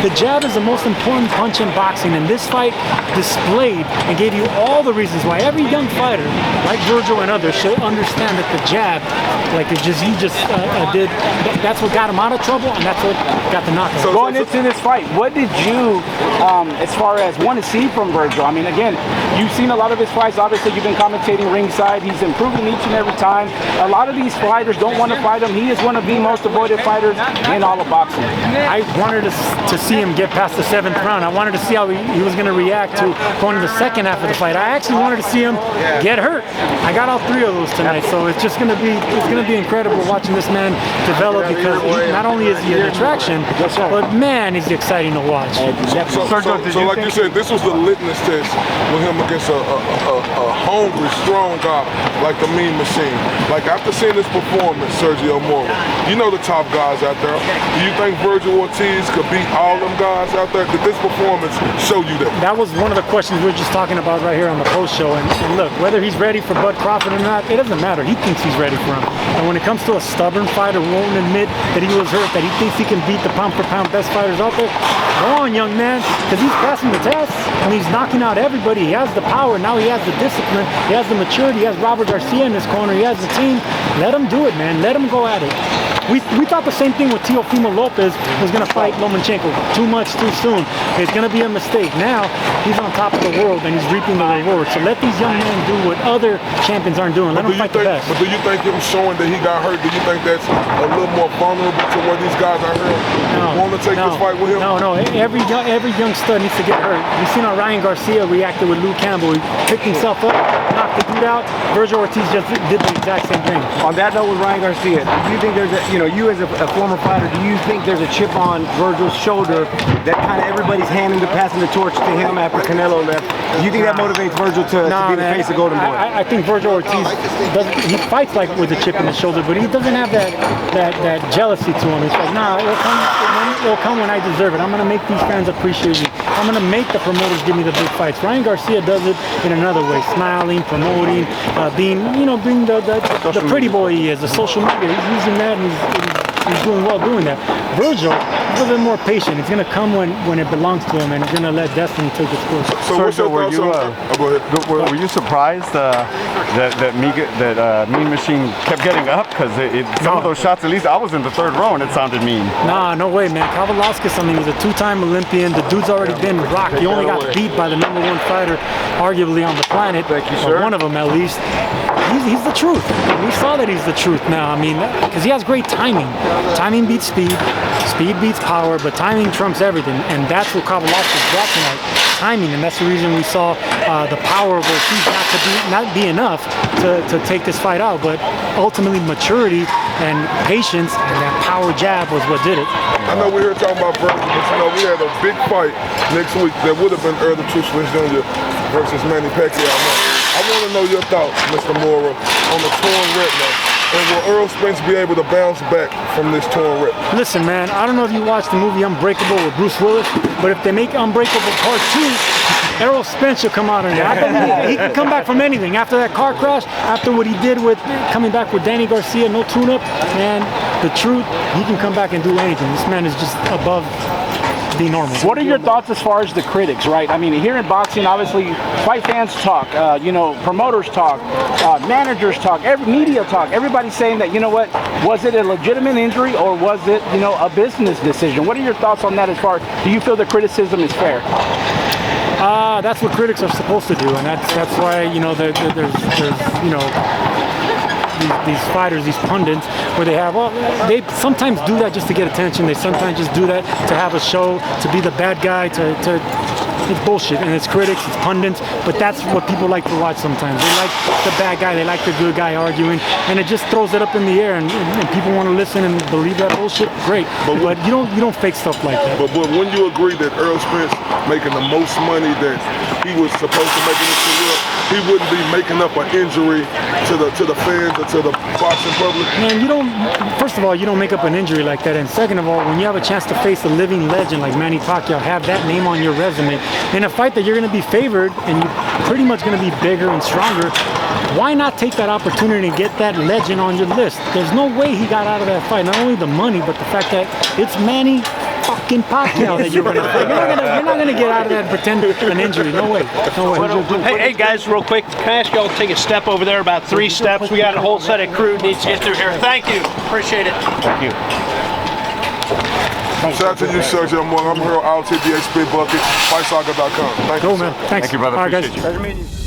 The jab is the most important punch in boxing, and this fight displayed and gave you all the reasons why every young fighter, like Virgil and others, should understand that the jab, like he just did, that's what got him out of trouble, and that's what got the knockout. So going into this fight, what did you, as far as want to see from Virgil? I mean, again, you've seen a lot of his fights. Obviously, you've been commentating ringside. He's improving each and every time. A lot of these fighters don't want to fight him. He is one of the most avoided fighters in all of boxing. I wanted to see him get past the 7th round. I wanted to see how he was going to react to going to the second half of the fight. I actually wanted to see him get hurt. I got all 3 of those tonight, so it's just going to be incredible watching this man develop, because not only is he an attraction, but man, he's exciting to watch. So like you said, this was the litmus test with him against a hungry, strong guy like the Mean Machine. Like, after seeing this performance, Sergio Mora, you know the top guys out there. Do you think Virgil Ortiz could beat all them guys out there? Did this performance show you that? That was one of the questions we were just talking about right here on the post show. And look, whether he's ready for Bud Crawford or not, it doesn't matter. He thinks he's ready for him. And when it comes to a stubborn fighter who won't admit that he was hurt, that he thinks he can beat the pound-for-pound best fighters out there, go on, young man, because he's passing the test and he's knocking out everybody. He has the power. Now he has the discipline. He has the maturity. He has Robert Garcia in his corner. He has the team. Let him do it, man. Let him go at it. We thought the same thing with Teofimo Lopez was going to fight Lomachenko. Too much, too soon. It's going to be a mistake. Now, he's on top of the world and he's reaping the rewards. So let these young men do what other champions aren't doing. Let them fight the best. But do you think him showing that he got hurt, do you think that's a little more vulnerable to where these guys are hurt? Want to take this fight with him? No. Every young stud needs to get hurt. We've seen how Ryan Garcia reacted with Luke Campbell. He picked himself up, knocked the dude out. Virgil Ortiz just did the exact same thing. On that note with Ryan Garcia, do you think there's a, you as a former fighter, do you think there's a chip on Virgil's shoulder that kind of everybody's handing passing the torch to him after Canelo left? Do you think that motivates Virgil to be the face of Golden Boy? I think Virgil Ortiz he fights like with a chip in his shoulder, but he doesn't have that jealousy to him. It's like, nah, it'll come when I deserve it. I'm gonna make these fans appreciate me. I'm gonna make the promoters give me the big fights. Ryan Garcia does it in another way, smiling, promoting, being the pretty boy he is, the social media. He's using that and he's doing well doing that. Virgil, a little bit more patient. It's going to come when it belongs to him, and he's going to let destiny take its course. So what's your thoughts on were you surprised that Mean Machine kept getting up? Because some of those shots, at least I was in the 3rd row, and it sounded mean. Nah, no way, man. Kavaliauskas, he's a 2-time Olympian. The dude's already been rocked. He only got beat by the #1 fighter, arguably on the planet. Thank you, sir. One of them, at least. He's the truth. We saw that he's the truth now. Because he has great timing. Timing beats speed. Speed beats power, but timing trumps everything. And that's what Kavaliauskas brought tonight. Timing, and that's the reason we saw the power of Ortiz not be enough to take this fight out. But ultimately, maturity and patience and that power jab was what did it. I know we're here talking about Virgil, but we had a big fight next week that would have been Errol Spence Jr. versus MANNY Pacquiao. I want to know your thoughts, Mr. Mora, on the torn retina. And will Errol Spence be able to bounce back from this torn retina? Listen, man, I don't know if you watched the movie Unbreakable with Bruce Willis, but if they make Unbreakable Part 2, Errol Spence will come out on there. He can come back from anything. After that car crash, after what he did with coming back with Danny Garcia, no tune-up, man, the truth, he can come back and do anything. This man is just above the normal. What are your thoughts as far as the critics, right? Here in boxing, obviously, fight fans talk, promoters talk, managers talk, media talk. Everybody's saying that, was it a legitimate injury or was it, a business decision? What are your thoughts on that as far as, do you feel the criticism is fair? That's what critics are supposed to do, and that's why, these fighters, these pundits, where they sometimes do that just to get attention. They sometimes just do that to have a show, to be the bad guy, it's bullshit, and it's critics, it's pundits, but that's what people like to watch sometimes. They like the bad guy, they like the good guy arguing, and it just throws it up in the air, and people want to listen and believe that bullshit, great. But you don't fake stuff like that. But when you agree that Errol Spence making the most money that he was supposed to make in his career, he wouldn't be making up an injury to the fans or to the boxing public? Man, first of all, you don't make up an injury like that, and second of all, when you have a chance to face a living legend like Manny Pacquiao, have that name on your resume, in a fight that you're going to be favored and you're pretty much going to be bigger and stronger, why not take that opportunity and get that legend on your list? There's no way he got out of that fight. Not only the money, but the fact that it's Manny fucking Pacquiao that you're gonna fight. You're not gonna get out of that and pretend an injury. No way. No way. Hey guys, real quick, can I ask y'all to take a step over there, about 3 steps? We got a whole set of crew needs to get through here. Thank you. Appreciate it. Thank you. Shout out to you, Sergio Mora. I'm here on RTBA Spit Bucket, FightSoccer.com. Thank you, Cool, sir. man. Thanks. Thank you, brother. All right, guys. Appreciate you. Pleasure meeting you.